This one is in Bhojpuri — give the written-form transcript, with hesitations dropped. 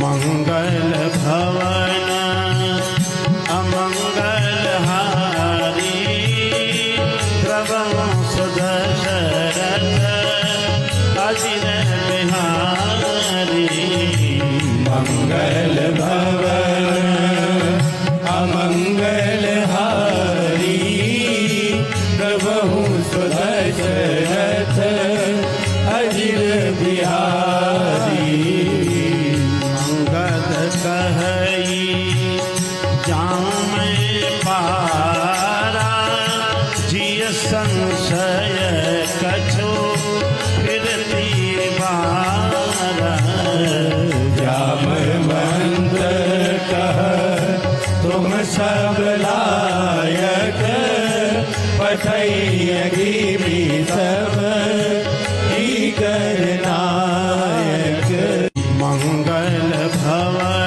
मंगल भवन अमंगल हारी प्रवंश दशरथ अजिर बिहारी मंगल भवन अमंगल हारी प्रभु दशरथ अजिर बिहारी मंगल कहई जाम पारा जिय संशय कछो फिरती बारा जामवंत कह तुम सब लायक पठैयगी भी सब ही करनायक मंगल भवन